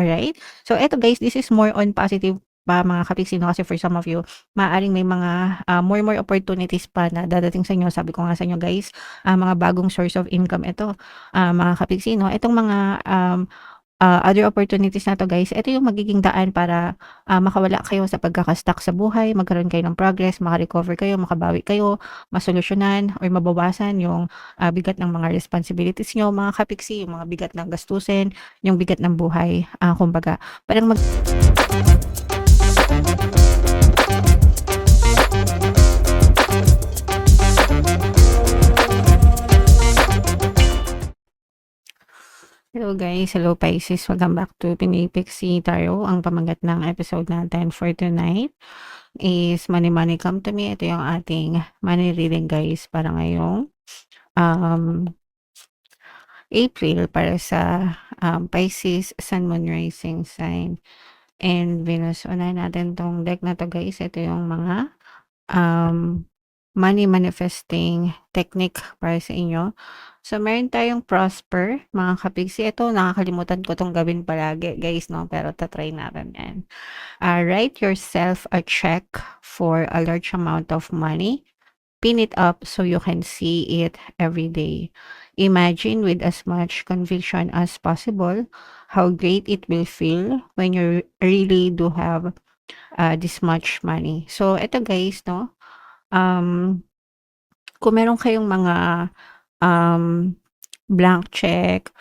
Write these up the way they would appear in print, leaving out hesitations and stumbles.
Alright? So eto guys, this is more on positive pa mga kapiksi 'no, kasi for some of you, maaaring may mga, more opportunities pa na dadating sa inyo. Sabi ko nga sa inyo guys, mga bagong source of income ito, mga kapiksi 'no. Itong mga, other opportunities na 'to guys, ito yung magiging daan para, makawala kayo sa pagkaka-stuck sa buhay, magkaroon kayo ng progress, maka-recover kayo, makabawi kayo, masolusyunan or mabawasan yung, bigat ng mga responsibilities niyo mga kapiksi, yung mga bigat ng gastusin, yung bigat ng buhay. Kumbaga parang hello guys, hello Pisces, welcome back to Pinoy Pixie Tarot. Ang pamagat ng episode natin for tonight is Money Money Come to Me. Ito yung ating money reading guys para ngayong um, April para sa Pisces, Sun, Moon, Rising sign, and Venus. Unahin natin tong deck na to guys. Ito yung mga money manifesting technique para sa inyo. So, meron tayong prosper, mga kapigsi. Ito, nakakalimutan ko tong gawin palagi, guys, no? Pero tatry natin yan. Write yourself a check for a large amount of money. Pin it up so you can see it every day. Imagine with as much conviction as possible how great it will feel when you really do have this much money. So, ito guys, no? Um, kung meron kayong mga um, blank check,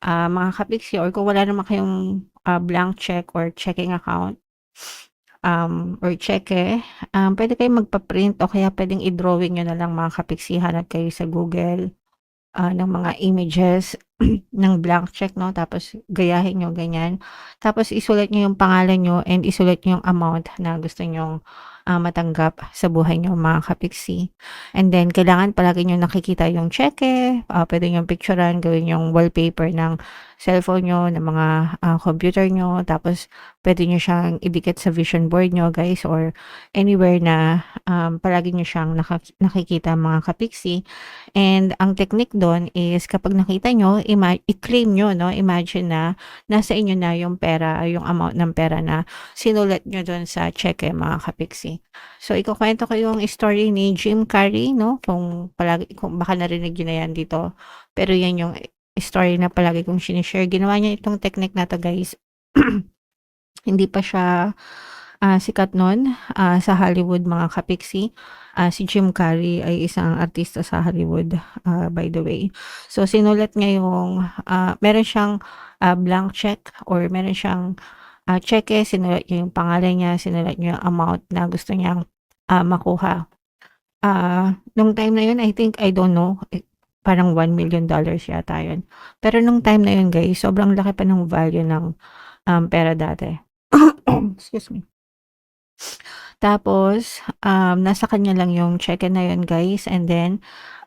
mga kapiksi, or kung wala naman kayong blank check or checking account, or cheque, pwede kayong magpa-print o kaya pwedeng i-drawing nyo na lang mga kapiksi. Hanap kayo sa Google ng mga images ng blank check 'no, tapos gayahin niyo ganyan. Tapos isulat niyo yung pangalan niyo and isulat niyo yung amount na gusto niyong, matanggap sa buhay niyo mga kapiksi. And then kailangan palagi niyong nakikita yung cheque, puwede niyong picturan, gawin yung wallpaper ng cellphone niyo, ng mga, computer niyo. Tapos puwede niyo siyang idikit sa vision board niyo guys, or anywhere na, palagi niyo siyang nakikita mga kapiksi. And ang technique dun is kapag nakita niyo, i-claim niyo 'no, imagine na nasa inyo na yung pera, yung amount ng pera na sinulat niyo dun sa cheque mga kapiksi. So ikukuwento ko yung story ni Jim Carrey 'no, kung baka narinig niyo na yan dito. Pero yan yung story na palagi kong shine-share. Ginawa niya itong technique na 'to guys. Hindi pa siya sikat nun, sa Hollywood mga kapiksi. Si Jim Carrey ay isang artista sa Hollywood, by the way. So sinulat niya yung, meron siyang, blank check or meron siyang, cheque, sinulat niya yung pangalan niya, sinulat niya yung amount na gusto niyang, makuha. Nung time na yun I don't know, parang $1,000,000 yata yun. Pero nung time na yun guys, sobrang laki pa ng value ng, pera dati. Excuse me. Tapos, nasa kanya lang yung cheque na yun guys, and then,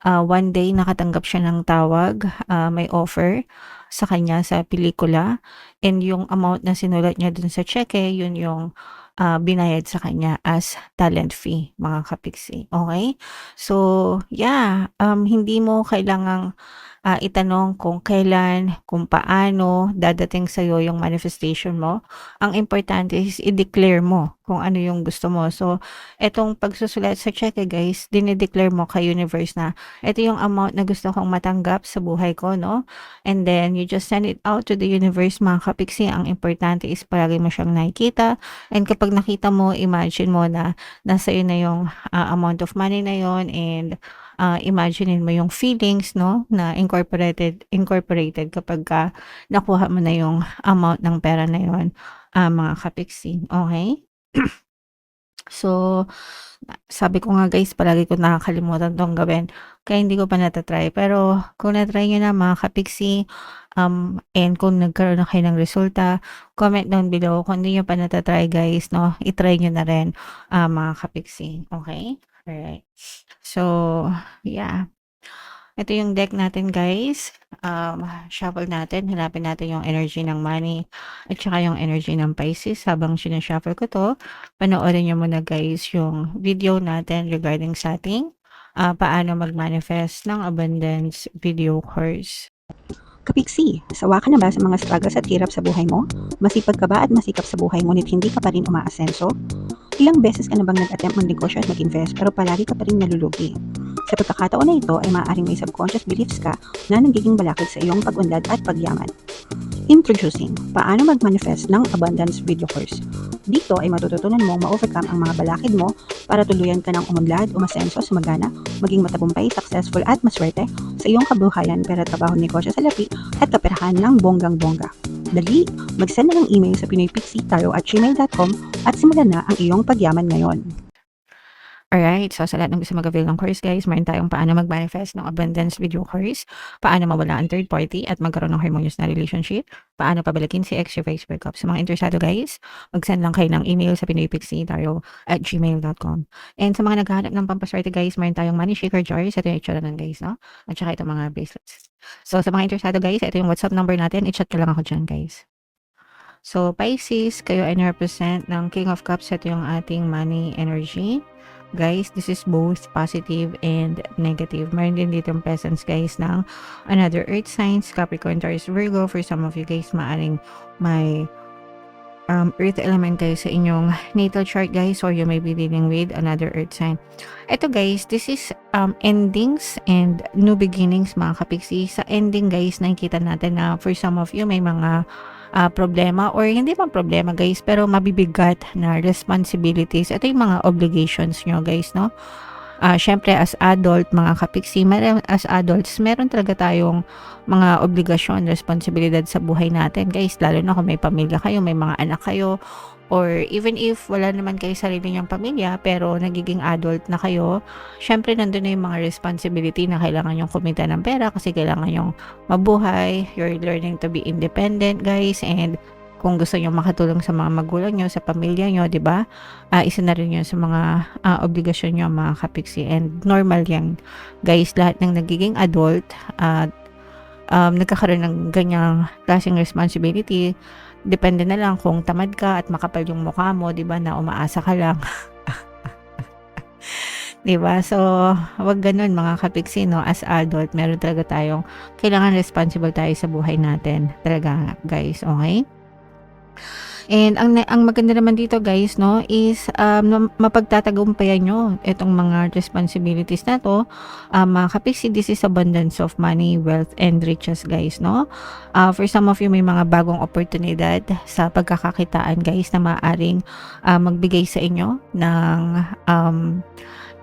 one day nakatanggap siya ng tawag, may offer sa kanya sa pelikula, and yung amount na sinulat niya dun sa cheque, yun yung, binayad sa kanya as talent fee, mga kapiksi, okay. So, yeah, hindi mo kailangang, itanong kung kailan, kung paano dadating sa'yo yung manifestation mo. Ang importante is i-declare mo kung ano yung gusto mo. So, etong pagsusulat sa cheque guys, dine-declare mo kay universe na ito yung amount na gusto kong matanggap sa buhay ko, no? And then, you just send it out to the universe mga kapiksi. Ang importante is palagi mo siyang nakikita. And kapag nakita mo, imagine mo na nasa iyo na yung amount of money na yon, and imaginein mo yung feelings 'no, na incorporated kapagka nakuha mo na yung amount ng pera na yon, mga kapiksi, okay. So, sabi ko nga guys, palagi ko nakakalimutan 'tong gawin, kaya hindi ko pa nata-try. Pero kung na-try niyo na mga kapiksi, and kung nagkaroon na kayo ng resulta, comment down below. Kung hindi niyo pa nata-try guys 'no, i-try niyo na rin, mga kapiksi, okay. Alright. So, yeah. Ito yung deck natin guys. Shuffle natin, hanapin natin yung energy ng money at saka yung energy ng Pisces. Habang shuffle ko to, panoorin nyo muna guys yung video natin regarding sa ating paano mag-manifest ng abundance video course. Kapiksi, sawa ka na ba sa mga struggles at hirap sa buhay mo? Masipag ka ba at masikap sa buhay ngunit hindi ka pa rin umaasenso? Ilang beses ka na bang nag-attempt magnegosyo at mag-invest pero palagi ka pa rin nalulugi? Sa pagkakataon na ito ay maaaring may subconscious beliefs ka na nagiging balakid sa iyong pag-unlad at pagyaman. Introducing, paano mag-manifest ng abundance video course. Dito ay matututunan mong ma-overcome ang mga balakid mo para tuluyan ka ng umunlad, umasenso, sumagana, maging matagumpay, successful at maswerte sa iyong kabuhayan, pera, trabaho, negosyo sa lapi at kaperahan ng bonggang-bongga. Dali, mag-send na ng email sa pinoypixitaro@gmail.com at simulan na ang iyong pagyaman ngayon. Alright, so sa lahat ng gusto mag-avail ng course guys, meron tayong paano mag-manifest ng abundance video course, paano mawala ang third party at magkaroon ng harmonious na relationship, paano pabalikin si ex your face breakup. Sa mga interesado guys, mag-send lang kayo ng email sa pinoypixitaro@gmail.com. And sa mga naghahanap ng pampaswerte guys, meron tayong money shaker jars. Ito yung itsura nun guys, no? At saka itong mga bracelets. So sa mga interesado guys, ito yung WhatsApp number natin. I-chat ka lang ako dyan guys. So Pisces, kayo ay represent ng King of Cups. Ito yung ating money energy. Guys, this is both positive and negative. Meron din dito yung presence guys ng another earth signs, Capricorn, Taurus, Virgo. For some of you guys, maaring may earth element kayo sa inyong natal chart guys, or you may be dealing with another earth sign. Ito guys, this is endings and new beginnings mga kapiksi. Sa ending guys, nakikita natin na for some of you may mga problema, or hindi man problema guys, pero mabibigat na responsibilities. Ito yung mga obligations nyo guys, no? Syempre as adult, mga kapiksi, as adults, meron talaga tayong mga obligasyon, responsibilidad sa buhay natin guys, lalo na kung may pamilya kayo, may mga anak kayo, or even if wala naman kayo sarili niyong pamilya pero nagiging adult na kayo, syempre nandun na yung mga responsibility na kailangan yung kumita ng pera kasi kailangan yung mabuhay. You're learning to be independent guys, and kung gusto nyo makatulong sa mga magulang nyo, sa pamilya nyo, di ba? Isa na rin yun sa mga obligasyon nyo mga kapiksi, and normal yan guys, lahat ng nagiging adult nagkakaroon ng ganyang klaseng responsibility. Depende na lang kung tamad ka at makapal yung mukha mo, 'di ba, na umaasa ka lang. 'Di ba? So, wag ganoon mga kapiksi, no? As adult, meron talaga tayong kailangan responsible tayo sa buhay natin. Talaga, guys, okay? And ang maganda naman dito guys, no, is mapagtatagumpayan nyo itong mga responsibilities na to. Mga kapiksi, this is abundance of money, wealth, and riches guys, no. For some of you, may mga bagong oportunidad sa pagkakakitaan guys na maaaring magbigay sa inyo ng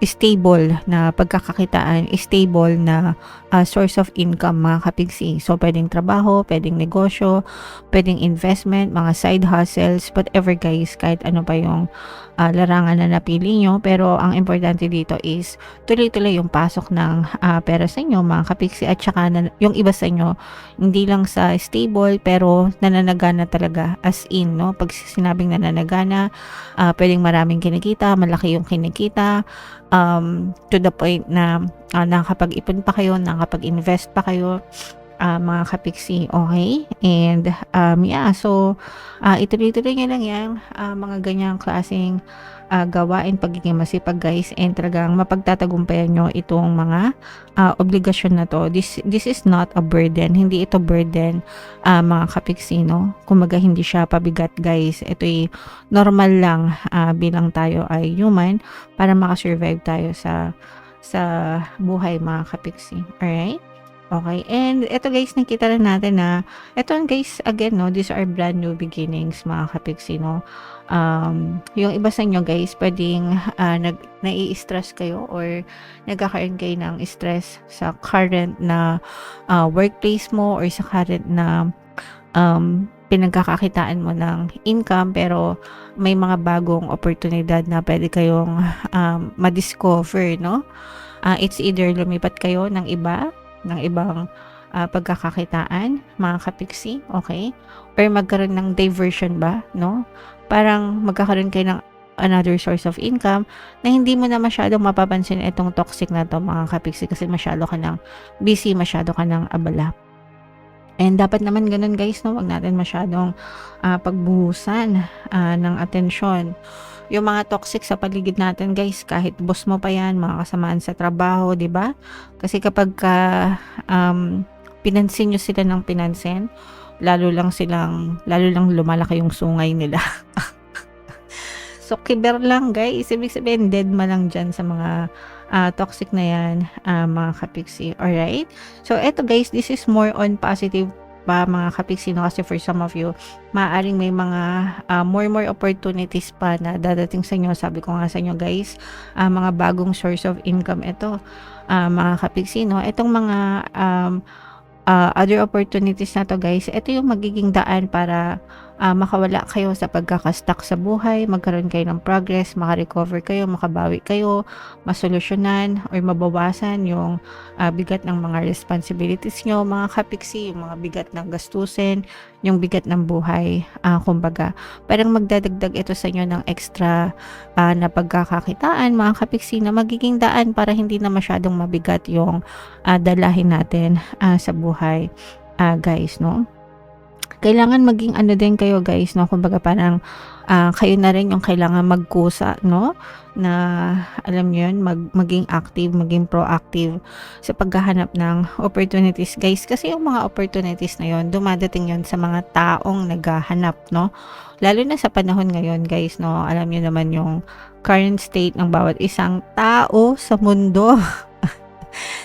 stable na pagkakakitaan, stable na source of income mga kapigsi. So, pwedeng trabaho, pwedeng negosyo, pwedeng investment, mga side hustles, whatever guys, kahit ano pa yung larangan na napili nyo. Pero, ang importante dito is tuloy-tuloy yung pasok ng pera sa inyo mga kapigsi, at saka yung iba sa inyo, hindi lang sa stable, pero nananagana talaga, as in, no? Pag sinabing nananagana, pwedeng maraming kinikita, malaki yung kinikita, to the point na nakakapag-ipon pa kayo, nakakapag-invest pa kayo, mga kapiksi, okay? And yeah, so ituloy-tuloy nyo lang yan, mga ganyang klaseng gawain, pagiging masipag guys, and talagang mapagtatagumpayan nyo itong mga obligasyon na to. This is not a burden, hindi ito burden mga kapiksi, no? Kumaga hindi siya pabigat guys, ito'y normal lang bilang tayo ay human para makasurvive tayo sa buhay mga kapiksi. Alright? Okay, and ito guys, nakita rin natin na ito guys, again, no, these are brand new beginnings mga kapiksi, no. Yung iba sa inyo guys, pwedeng nai-stress kayo or nagkakaroon kayo ng stress sa current na workplace mo, or sa current na pinagkakakitaan mo ng income, pero may mga bagong oportunidad na pwede kayong ma-discover, no. It's either lumipat kayo ng ibang pagkakakitaan mga kapiksi, okay, or magkaroon ng diversion ba, no, parang magkakaroon kayo ng another source of income na hindi mo na masyadong mapapansin itong toxic na to mga kapiksi, kasi masyado ka ng busy, masyado ka ng abala. And dapat naman ganun guys, no, wag natin masyadong pagbuhusan ng atensyon yung mga toxic sa paligid natin guys, kahit boss mo pa yan, mga kasamaan sa trabaho, di ba? Kasi kapag pinansin niyo sila ng pinansin, lalo lang lumalaki yung sungay nila. So, kiber lang guys. Ibig sabihin, deadma lang dyan sa mga toxic na yan, mga kapiksi. Alright? So, eto guys, this is more on positive pa mga kapiksi, no? Kasi for some of you, maaaring may mga more opportunities pa na dadating sa inyo. Sabi ko nga sa inyo guys, mga bagong source of income ito, mga kapiksi, no? Itong mga other opportunities na to guys, ito yung magiging daan para makawala kayo sa pagkakastuck sa buhay, magkaroon kayo ng progress, makarecover kayo, makabawi kayo, masolusyonan or mabawasan yung bigat ng mga responsibilities nyo, mga kapiksi, yung mga bigat ng gastusin, yung bigat ng buhay. Kumbaga, parang magdadagdag ito sa inyo ng extra na pagkakakitaan, mga kapiksi, na magiging daan para hindi na masyadong mabigat yung dalahin natin sa buhay, guys, no? Kailangan maging ano din kayo guys, no? Kumbaga parang kayo na rin yung kailangan magkusa, no? Na alam niyo yun, maging active, maging proactive sa paghahanap ng opportunities guys. Kasi yung mga opportunities na yon, dumadating yon sa mga taong naghahanap, no? Lalo na sa panahon ngayon guys, no? Alam niyo naman yung current state ng bawat isang tao sa mundo.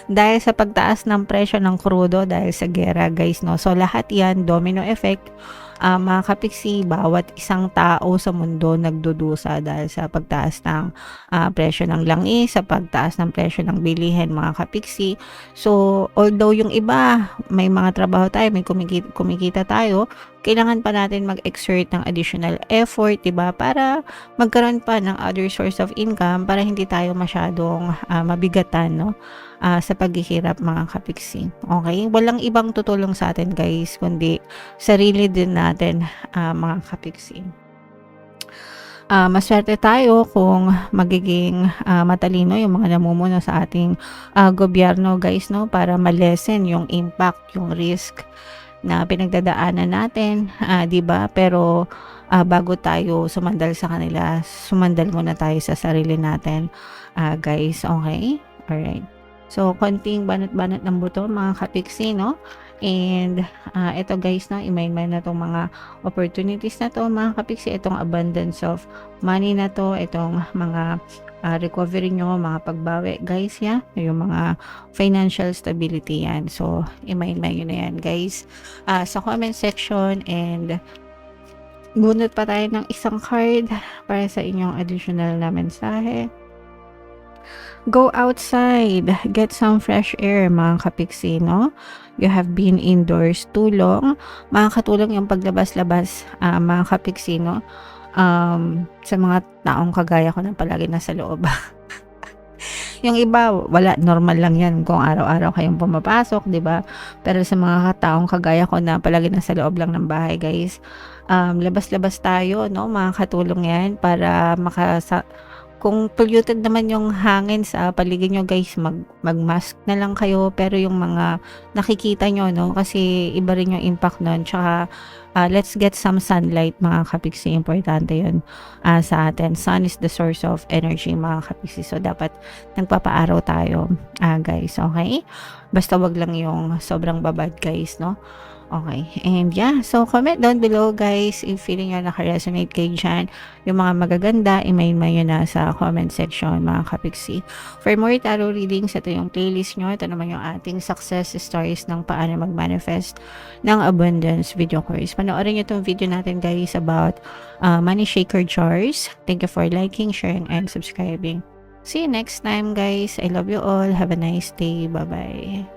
Dahil sa pagtaas ng presyo ng krudo dahil sa gera guys, no? So lahat yan, domino effect, mga kapiksi, bawat isang tao sa mundo nagdudusa dahil sa pagtaas ng presyo ng langis, sa pagtaas ng presyo ng bilihin, mga kapiksi. So although yung iba may mga trabaho tayo, may kumikita tayo, kailangan pa natin mag-exert ng additional effort, diba? Para magkaroon pa ng other source of income para hindi tayo masyadong mabigatan, no? Sa paghihirap, mga kapiksi. Okay? Walang ibang tutulong sa atin guys, kundi sarili din natin, mga kapiksi. Maswerte tayo kung magiging matalino yung mga namumuno sa ating gobyerno guys, no? Para malesen yung impact, yung risk na pinagdadaanan natin, 'di ba? Pero bago tayo sumandal sa kanila, sumandal muna tayo sa sarili natin, guys. Okay? Alright. So, konting banat-banat ng buto, mga kapiksi, no? And ito guys, no, i-mind na itong mga opportunities na to, mga kapiksi, itong abundance of money na to, itong mga recovery nyo, mga pagbawi guys, yeah, yung mga financial stability yan. So, i-mind nyo na yan guys, sa comment section. And gunot pa tayo ng isang card para sa inyong additional na mensahe. Go outside, get some fresh air, mga kapiksi, no? You have been indoors too long. Makakatulong yung paglabas-labas, mga kapiksi, no? Sa mga taong kagaya ko na palagi nasa loob. Yung iba, wala, normal lang yan kung araw-araw kayong pumapasok, di ba? Pero sa mga taong kagaya ko na palagi nasa loob lang ng bahay, guys, labas-labas tayo, no? Makakatulong yan para kung polluted naman yung hangin sa paligid nyo guys, mag-mask na lang kayo. Pero yung mga nakikita nyo, no, kasi iba rin yung impact nun. Tsaka let's get some sunlight, mga kapiksi. Importante yun sa atin. Sun is the source of energy, mga kapiksi. So dapat nagpapaaraw tayo, guys. Okay? Basta wag lang yung sobrang babad guys, no? Okay. And yeah, so comment down below guys if feeling nyo naka-resonate kayo dyan. Yung mga magaganda, i-mail nyo na sa comment section, mga kapiksi. For more tarot readings, ito yung playlist nyo. Ito naman yung ating success stories ng paano mag-manifest ng abundance video course. Panoorin nyo itong video natin guys about money shaker jars. Thank you for liking, sharing, and subscribing. See you next time guys. I love you all. Have a nice day. Bye-bye.